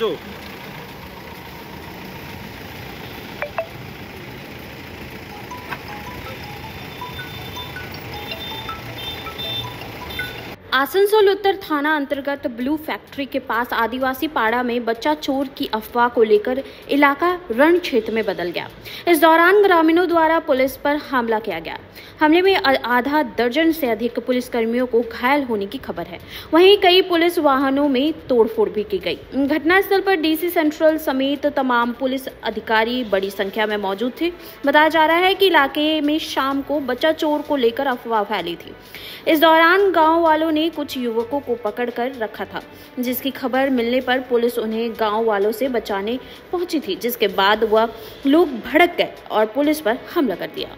जो आसनसोल उत्तर थाना अंतर्गत ब्लू फैक्ट्री के पास आदिवासी पाड़ा में बच्चा चोर की अफवाह को लेकर इलाका रण क्षेत्र में बदल गया। इस दौरान ग्रामीणों द्वारा पुलिस पर हमला किया गया। हमले में आधा दर्जन से अधिक पुलिसकर्मियों को घायल होने की खबर है। वहीं कई पुलिस वाहनों में तोड़फोड़ भी की गई। घटनास्थल पर डीसी सेंट्रल समेत तमाम पुलिस अधिकारी बड़ी संख्या में मौजूद थे। बताया जा रहा है कि इलाके में शाम को बच्चा चोर को लेकर अफवाह फैली थी। इस दौरान गांव वालों ने कुछ युवकों को पकड़कर रखा था, जिसकी खबर मिलने पर पुलिस उन्हें गांव वालों से बचाने पहुंची थी, जिसके बाद वह लोग भड़क गए और पुलिस पर हमला कर दिया।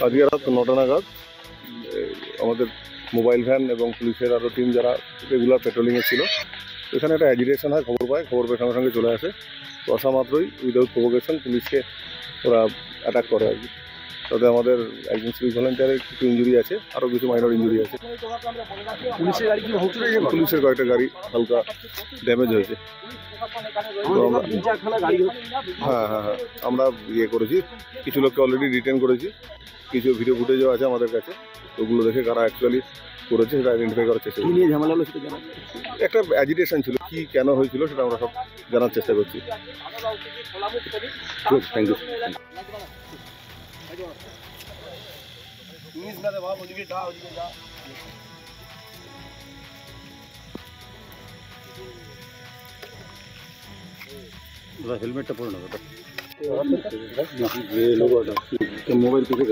আজকে রাত 9টা নাগাদ আমাদের মোবাইল ভ্যান এবং পুলিশের আরও টিম যারা রেগুলার পেট্রোলিংয়ে ছিল, এখানে একটা অ্যাজিটেশন হয়, খবর পায় সঙ্গে সঙ্গে চলে আসে। তো আসা মাত্রই উইদাউট প্রভোকেশন পুলিশকে ওরা অ্যাটাক করে আর কি। তাতে আমাদের একজন সিভিক ভলেন্টিয়ারের কিছু ইঞ্জুরি আছে, আরও কিছু মাইনর ইঞ্জুরি আছে। পুলিশের কয়েকটা গাড়ি হালকা ড্যামেজ হয়েছে। তো হ্যাঁ, আমরা ইয়ে করেছি, কিছু লোককে অলরেডি রিটেন করেছি, কিছু ভিডিও ফুটেজও আছে আমাদের কাছে। ওগুলো দেখে কারা অ্যাকচুয়ালি করেছে সেটা আইডেন্টিফাই করার চেষ্টা করছি। ঝামেলা হলো সেটা জানা, একটা অ্যাজিটেশন ছিল, কি কেন হয়েছিল সেটা আমরা সব জানার চেষ্টা করছি। Thank you. হেলমেটটা পরে না মোবাইল থেকে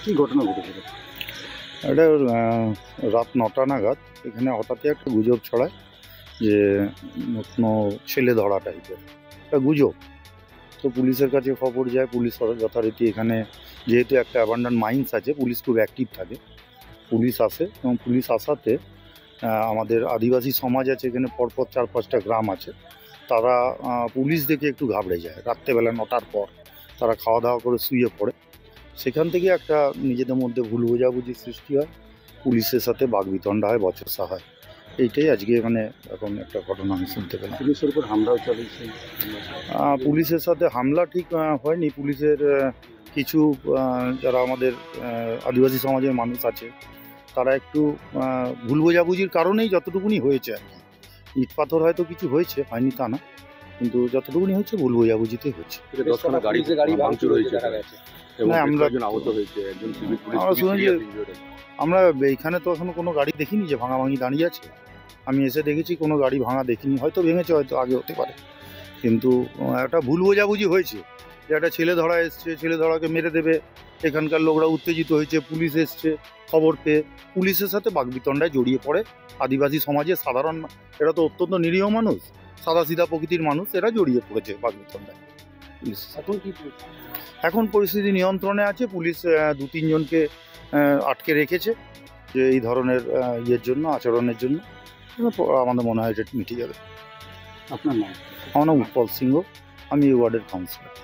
কি ঘটনা ঘটেছে? এটা রাত 9টা নাগাদ এখানে হঠাৎই একটা গুজব ছড়ায় যে কোনো ছেলে ধরা টাইপের একটা গুজব। তো পুলিশের কাছে খবর যায়, পুলিশ যথারীতি এখানে যেহেতু একটা অ্যাবান্ডান মাইন্স আছে, পুলিশ খুব অ্যাক্টিভ থাকে, পুলিশ আসে এবং পুলিশ আসাতে আমাদের আদিবাসী সমাজ আছে এখানে, পরপর 4-5টা গ্রাম আছে, তারা পুলিশ দেখে একটু ঘাবড়ে যায়। রাত্রেবেলা 9টার পর তারা খাওয়া দাওয়া করে শুয়ে পড়ে। সেখান থেকে একটা নিজেদের মধ্যে ভুল বোঝাবুঝি সৃষ্টি হয়, পুলিশের সাথে বাকবিতণ্ডা হয়, বচসা হয়। এইটাই আজকে মানে এখন একটা ঘটনা আমি শুনতে পেলাম। পুলিশের উপর হামলাও চলেছে। পুলিশের সাথে হামলা ঠিক হয়নি। পুলিশের কিছু যারা আমাদের আদিবাসী সমাজের মানুষ আছে তারা একটু ভুল বোঝাবুঝির কারণেই যতটুকুনি হয়েছে আর কি। ইট পাথর হয়তো কিছু হয়েছে, হয়নি তা না, কিন্তু যতটুকুনি হচ্ছে ভুল বোঝাবুঝিতেই হচ্ছে। আমরা এইখানে তো এখন কোনো গাড়ি দেখিনি যে ভাঙাভাঙি দাঁড়িয়ে আছে। আমি এসে দেখেছি কোনো গাড়ি ভাঙা দেখিনি, হয়তো ভেঙেছে, হয়তো আগে হতে পারে, কিন্তু একটা ভুল বোঝাবুঝি হয়েছে যে একটা ছেলে ধরা এসছে, ছেলে ধরাকে মেরে দেবে, এখানকার লোকরা উত্তেজিত হয়েছে, পুলিশ এসছে, খবর পেয়ে পুলিশের সাথে বাকবিতণ্ডায় জড়িয়ে পড়ে আদিবাসী সমাজের সাধারণ, এরা তো অত্যন্ত নিরীহ মানুষ, সাদাসিধা প্রকৃতির মানুষ, এরা জড়িয়ে পড়েছে বাকবিতণ্ডায়। এখন পরিস্থিতি নিয়ন্ত্রণে আছে, পুলিশ 2-3 জনকে আটকে রেখেছে যে এই ধরনের ইয়ের জন্য, আচরণের জন্য। আমাদের মনে হয় এটা মিটে যাবে। আপনার নাম? আমার নাম উৎপল সিংহ, আমি এই ওয়ার্ডের কাউন্সিলর।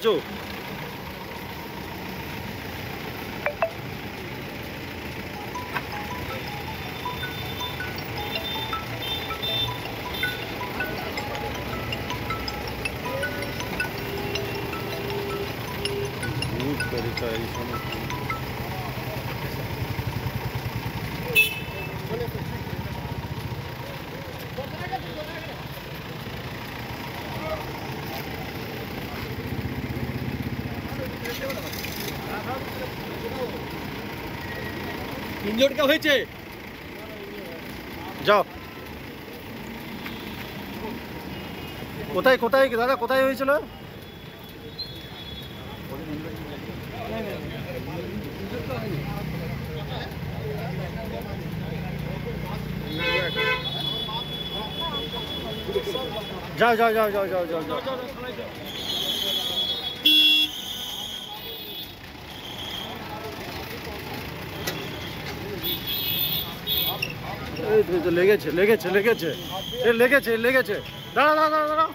जो इंजोर्ड क्या হয়েছে? যাও। কোথায় কোথায় দাদা কোথায় হয়েছিল? যাও যাও যাও যাও যাও যাও যাও এই তো লেগেছে লেগেছে লেগেছে লেগেছে লেগেছে দাঁড়া দাঁড়া দাঁড়া দাঁড়া